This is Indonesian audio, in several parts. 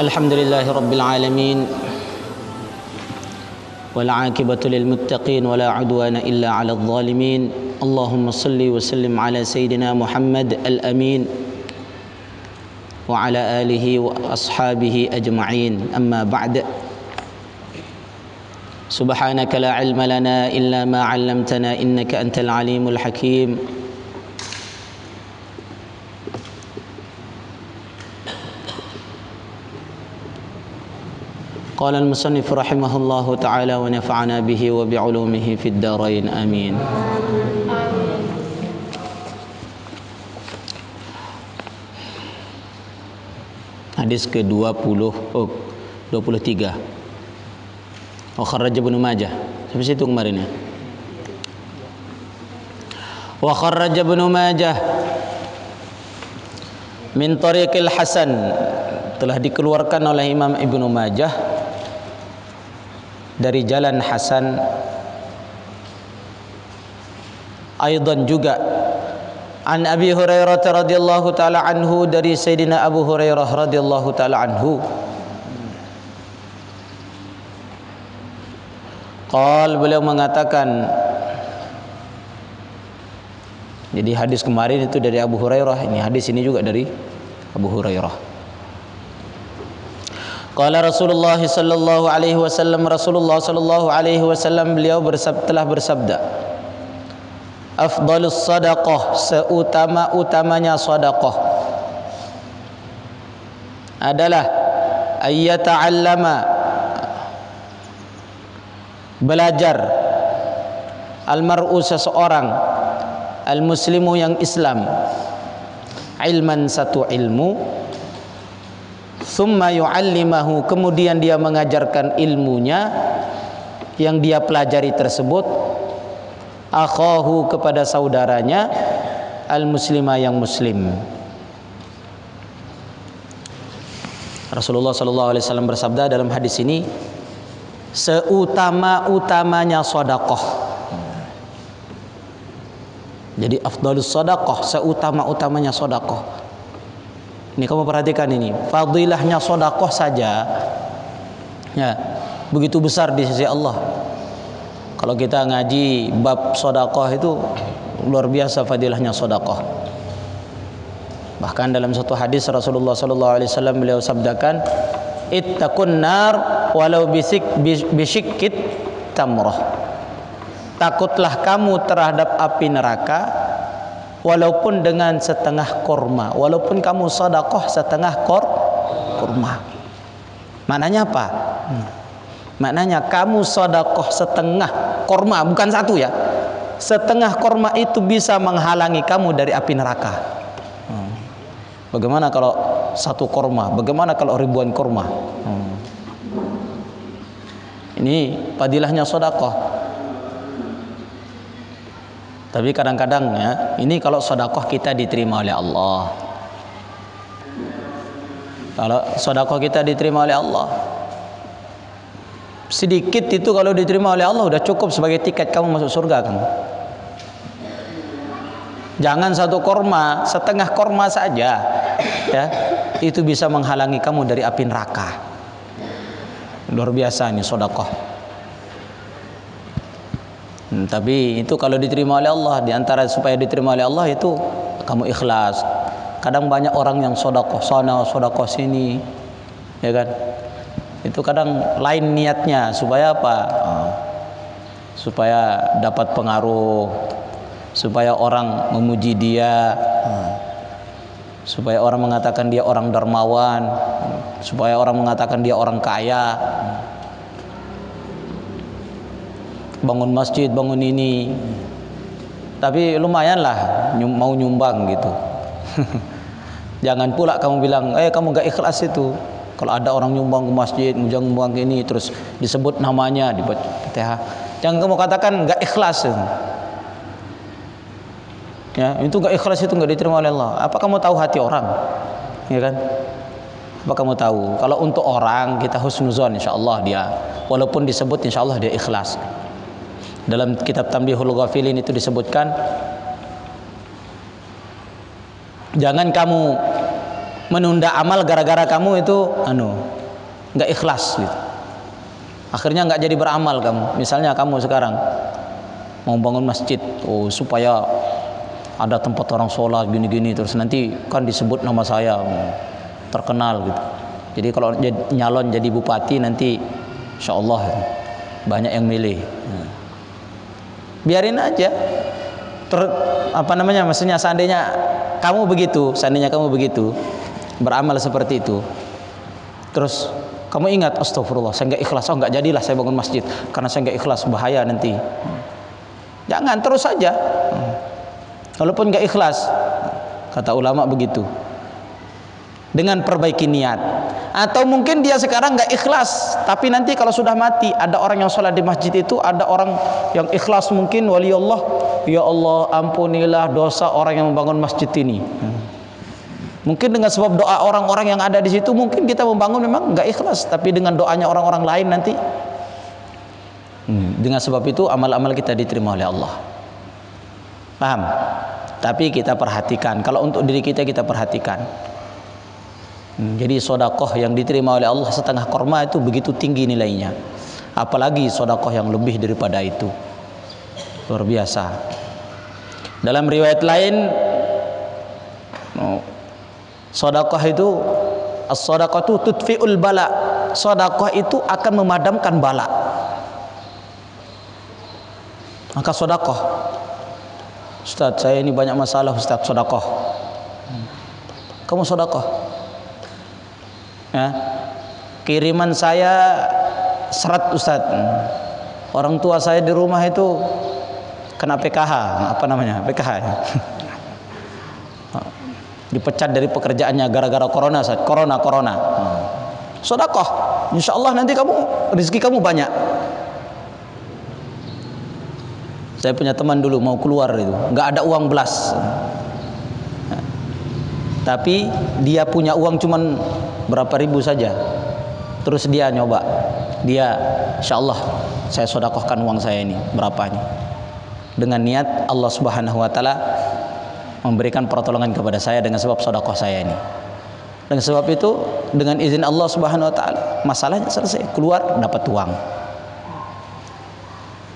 الحمد لله رب العالمين والعاقبة للمتقين ولا عدوان إلا على الظالمين اللهم صل وسلم على سيدنا محمد الأمين وعلى آله وأصحابه أجمعين أما بعد سبحانك لا علم لنا إلا ما علمتنا إنك أنت العليم الحكيم قال المصنف رحمه الله تعالى ونفعنا به وبعلومه في الدارين آمين. Hadis ke-23. Wa kharraja Ibnu Majah. Sampai situ kemarin ya. Wa kharraja Ibnu Majah min tariqil Hasan, telah dikeluarkan oleh Imam Ibnu Majah dari jalan Hasan, aidan juga an Abi Hurairah radhiyallahu taala anhu, dari Sayyidina Abu Hurairah radhiyallahu taala anhu, beliau mengatakan, jadi hadis kemarin itu dari Abu Hurairah, ini hadis ini juga dari Abu Hurairah. Qala Rasulullah sallallahu alaihi wasallam, Rasulullah sallallahu alaihi wasallam beliau telah bersabda, afdalus sadaqah, seutama-utamanya sedekah adalah ayyata'allama, belajar, almar'u seseorang, almuslimu yang Islam, ilman satu ilmu, thumma yu'allimahu, kemudian dia mengajarkan ilmunya yang dia pelajari tersebut, akhahu, kepada saudaranya, al-muslimah yang muslim. Rasulullah sallallahu alaihi wasallam bersabda dalam hadis ini, seutama-utamanya sedekah. Jadi afdalus sedekah, seutama-utamanya sedekah. Ini kamu perhatikan, ini fadilahnya sedekah saja ya begitu besar di sisi Allah. Kalau kita ngaji bab sedekah itu luar biasa fadilahnya sedekah. Bahkan dalam satu hadis Rasulullah sallallahu alaihi wasallam beliau sabdakan, ittaqun nar walau bisyikit tamrah. Takutlah kamu terhadap api neraka walaupun dengan setengah kurma, walaupun kamu sedekah setengah kurma. Maknanya apa? Maknanya kamu sedekah setengah kurma, bukan satu ya. Setengah kurma itu bisa menghalangi kamu dari api neraka. Bagaimana kalau satu kurma? Bagaimana kalau ribuan kurma? Ini fadilahnya sedekah. Tapi kadang-kadang ya, ini kalau sedekah kita diterima oleh Allah. Kalau sedekah kita diterima oleh Allah, sedikit itu kalau diterima oleh Allah udah cukup sebagai tiket kamu masuk surga kan. Jangan satu korma, setengah korma saja ya, itu bisa menghalangi kamu dari api neraka. Luar biasa ini sedekah. Tapi itu kalau diterima oleh Allah, diantara supaya diterima oleh Allah itu kamu ikhlas. Kadang banyak orang yang sedekah sana, sedekah sini, ya kan? Itu kadang lain niatnya supaya apa? Supaya dapat pengaruh, supaya orang memuji dia, supaya orang mengatakan dia orang dermawan, supaya orang mengatakan dia orang kaya. Bangun masjid, bangun ini, tapi lumayan lah mau nyumbang gitu. Jangan pula kamu bilang, kamu gak ikhlas itu. Kalau ada orang nyumbang ke masjid, nyumbang ke ini, terus disebut namanya, dibaca Fatihah, jangan kamu katakan gak ikhlas itu. Ya, itu gak ikhlas, itu gak diterima oleh Allah. Apa kamu tahu hati orang? Ya kan? Apa kamu tahu? Kalau untuk orang kita husnuzon, insyaallah dia, walaupun disebut insyaallah dia ikhlas. Dalam kitab Tanbihul Ghafilin itu disebutkan, jangan kamu menunda amal gara-gara kamu itu nggak ikhlas gitu. Akhirnya nggak jadi beramal kamu. Misalnya kamu sekarang mau bangun masjid, supaya ada tempat orang sholat gini-gini, terus nanti kan disebut nama saya, terkenal gitu. Jadi kalau nyalon jadi bupati nanti insya Allah banyak yang milih. Biarin aja. Maksudnya seandainya kamu begitu beramal seperti itu, terus kamu ingat, astagfirullah, saya nggak ikhlas, nggak jadilah saya bangun masjid karena saya nggak ikhlas, bahaya nanti. Jangan, terus saja. Walaupun nggak ikhlas, kata ulama begitu, dengan perbaiki niat. Atau mungkin dia sekarang nggak ikhlas, tapi nanti kalau sudah mati, ada orang yang sholat di masjid itu, ada orang yang ikhlas mungkin waliullah, ya Allah ampunilah dosa orang yang membangun masjid ini. Mungkin dengan sebab doa orang-orang yang ada di situ, mungkin kita membangun memang nggak ikhlas, tapi dengan doanya orang-orang lain nanti, dengan sebab itu amal-amal kita diterima oleh Allah. Paham? Tapi kita perhatikan, kalau untuk diri kita perhatikan. Jadi sedekah yang diterima oleh Allah setengah korma itu begitu tinggi nilainya. Apalagi sedekah yang lebih daripada itu. Luar biasa. Dalam riwayat lain, sedekah itu, as-sadaqatu tudfi'ul bala. Sedekah itu akan memadamkan bala. Maka sedekah, Ustaz, saya ini banyak masalah Ustaz, sedekah. Kamu sedekah. Ya. Kiriman saya serat Ustaz. Orang tua saya di rumah itu kena PKH, PKH ya. Dipecat dari pekerjaannya gara-gara corona Ustaz. Corona. Sedekah. Insyaallah nanti rezeki kamu banyak. Saya punya teman dulu mau keluar itu, nggak ada uang belas. Tapi dia punya uang cuman berapa ribu saja. Terus dia nyoba. Insyaallah saya sedekahkan uang saya ini berapa ini. Dengan niat Allah Subhanahu wa taala memberikan pertolongan kepada saya dengan sebab sedekah saya ini. Dengan sebab itu, dengan izin Allah Subhanahu wa taala, masalahnya selesai, keluar dapat uang.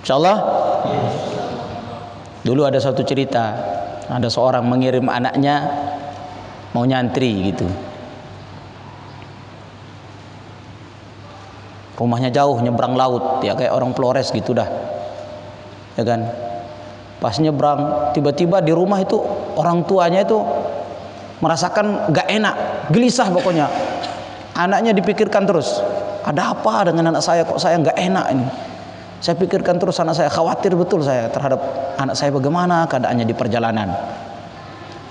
Insyaallah. Dulu ada satu cerita, ada seorang mengirim anaknya mau nyantri gitu. Rumahnya jauh, nyebrang laut, ya kayak orang Flores gitu dah. Ya kan? Pas nyebrang, tiba-tiba di rumah itu orang tuanya itu merasakan gak enak, gelisah pokoknya. Anaknya dipikirkan terus, ada apa dengan anak saya, kok saya gak enak ini. Saya pikirkan terus anak saya, khawatir betul saya terhadap anak saya, bagaimana keadaannya di perjalanan.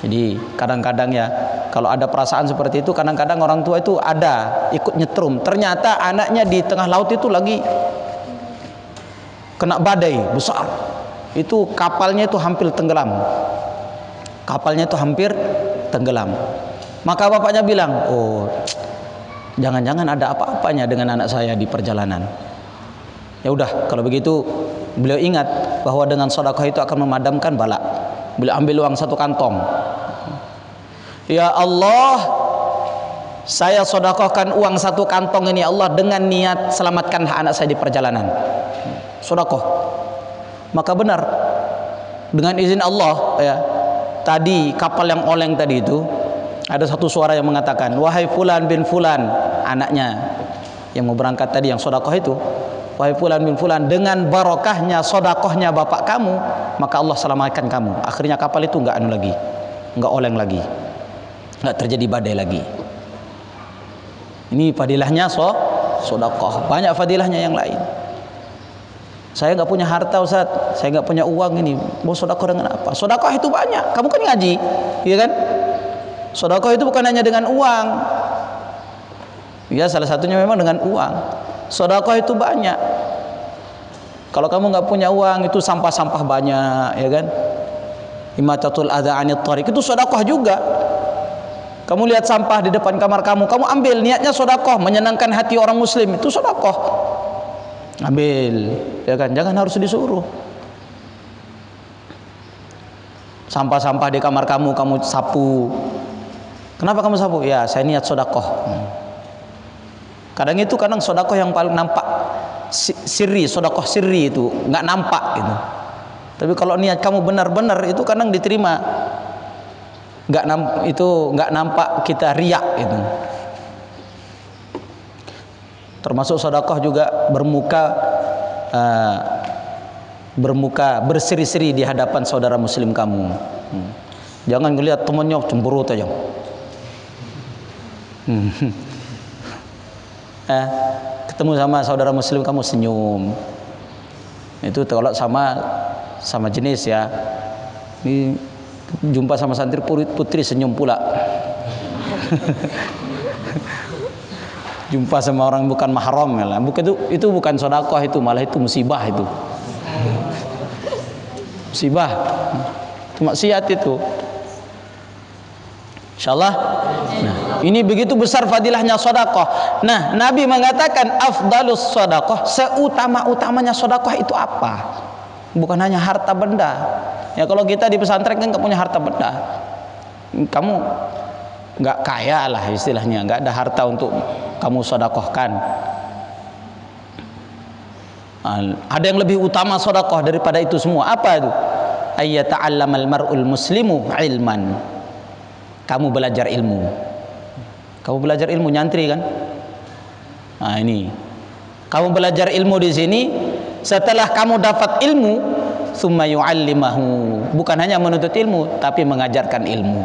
Jadi kadang-kadang ya, kalau ada perasaan seperti itu, kadang-kadang orang tua itu ada ikut nyetrum. Ternyata anaknya di tengah laut itu lagi kena badai besar. Itu kapalnya itu hampir tenggelam. Maka bapaknya bilang, jangan-jangan ada apa-apanya dengan anak saya di perjalanan. Ya udah, kalau begitu beliau ingat bahwa dengan sedekah itu akan memadamkan bala. Beliau ambil uang satu kantong. Ya Allah, saya sedekahkan uang satu kantong ini, Allah, dengan niat selamatkan anak saya di perjalanan. Sedekah. Maka benar, dengan izin Allah ya, tadi kapal yang oleng tadi itu ada satu suara yang mengatakan, wahai fulan bin fulan, anaknya yang mau berangkat tadi yang sedekah itu, wahai fulan bin fulan, dengan barokahnya sedekahnya bapak kamu, maka Allah selamatkan kamu. Akhirnya kapal itu enggak oleng lagi, enggak terjadi badai lagi. Ini fadilahnya sedekah. Banyak fadilahnya yang lain. Saya nggak punya harta Ustaz, saya nggak punya uang, ini mau sedekah dengan apa? Sedekah itu banyak. Kamu kan ngaji, iya kan? Sedekah itu bukan hanya dengan uang. Ya, salah satunya memang dengan uang. Sedekah itu banyak. Kalau kamu nggak punya uang, itu sampah-sampah banyak, ya kan? Imatatul adza 'anit thariq, itu sedekah juga. Kamu lihat sampah di depan kamar kamu ambil, niatnya sedekah, menyenangkan hati orang muslim, itu sedekah. Ambil, ya kan? Jangan harus disuruh. Sampah-sampah di kamar kamu sapu. Kenapa kamu sapu? Ya, saya niat sedekah. Kadang sodakoh yang paling nampak sirri, sodakoh sirri itu nggak nampak gitu. Tapi kalau niat kamu benar-benar itu kadang diterima. Nggak nampak kita riak itu. Termasuk sodakoh juga bermuka berseri-seri di hadapan saudara muslim kamu. Jangan ngelihat temannya cemberut aja. Ketemu sama saudara muslim kamu senyum. Itu kalau sama jenis ya. Ini jumpa sama santri putri senyum pula. Jumpa sama orang bukan mahram ya lah. Itu bukan sedekah, itu malah itu musibah itu. Musibah. Itu maksiat itu. Insyaallah. Nah, ini begitu besar fadilahnya sedekah. Nah, Nabi mengatakan afdalus sedekah, seutama-utamanya sedekah itu apa? Bukan hanya harta benda. Ya kalau kita di pesantren kan nggak punya harta benda. Kamu nggak kaya lah istilahnya, nggak ada harta untuk kamu sedekahkan. Ada yang lebih utama sedekah daripada itu semua. Apa itu? Ayyata'allamal mar'ul muslimu ilman. Kamu belajar ilmu. Kamu belajar ilmu, nyantri kan? Nah ini. Kamu belajar ilmu di sini, setelah kamu dapat ilmu, tsumma yu'allimahu. Bukan hanya menuntut ilmu, tapi mengajarkan ilmu.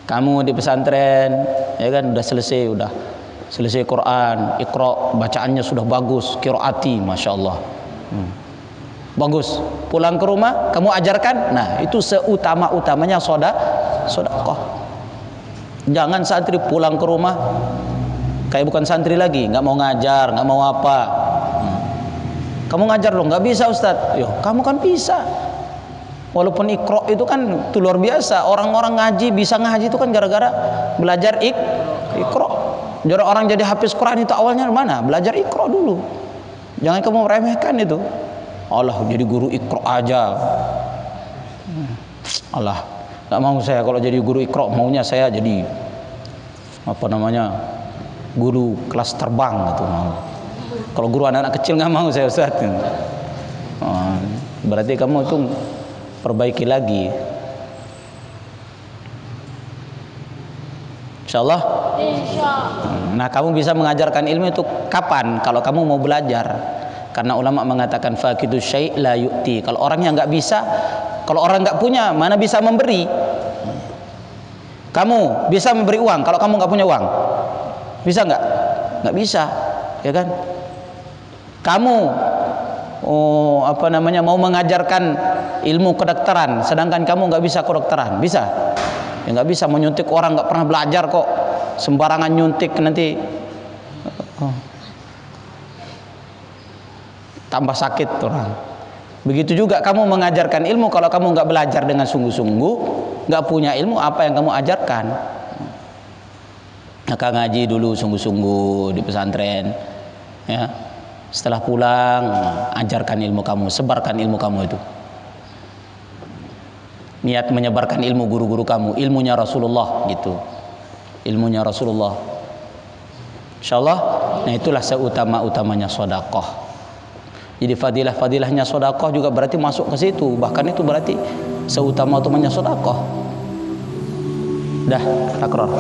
Kamu di pesantren, ya kan, udah selesai Quran, Iqra, bacaannya sudah bagus, qiraati, masya Allah, bagus. Pulang ke rumah, kamu ajarkan. Nah, itu seutama-utamanya sedekah. Jangan santri pulang ke rumah kayak bukan santri lagi, nggak mau ngajar, nggak mau apa. Kamu ngajar dong, nggak bisa Ustadz. Yo, kamu kan bisa. Walaupun Iqra itu kan itu luar biasa. Orang-orang ngaji, bisa ngaji itu kan gara-gara belajar Iqra. Jadi orang jadi hafiz Quran itu awalnya mana? Belajar Iqra dulu. Jangan kamu meremehkan itu. Allah jadi guru Iqra aja. Allah, nggak mau saya kalau jadi guru Iqra, maunya saya jadi guru kelas terbang gitu mau. Kalau guru anak-anak kecil nggak mau saya Ustaz. Berarti kamu itu perbaiki lagi. Insyaallah. Nah, kamu bisa mengajarkan ilmu itu kapan? Kalau kamu mau belajar. Karena ulama mengatakan faqidu syai' la yu'ti. Kalau orangnya nggak bisa, kalau orang nggak punya, mana bisa memberi? Kamu bisa memberi uang kalau kamu nggak punya uang? Bisa nggak? Nggak bisa, ya kan? Kamu mau mengajarkan ilmu kedokteran, sedangkan kamu nggak bisa kedokteran, bisa? Ya nggak bisa. Menyuntik orang nggak pernah belajar kok, sembarangan nyuntik nanti tambah sakit orang. Begitu juga kamu mengajarkan ilmu, kalau kamu nggak belajar dengan sungguh-sungguh, nggak punya ilmu, apa yang kamu ajarkan? Maka ngaji dulu sungguh-sungguh di pesantren, ya. Setelah pulang, ajarkan ilmu kamu, sebarkan ilmu kamu itu. Niat menyebarkan ilmu guru-guru kamu, ilmunya Rasulullah gitu. Ilmunya Rasulullah. Insyaallah. Nah, itulah seutama-utamanya sedekah. Jadi fadilah-fadilahnya sedekah juga berarti masuk ke situ. Bahkan itu berarti seutama-utamanya sedekah. Dah, takrar.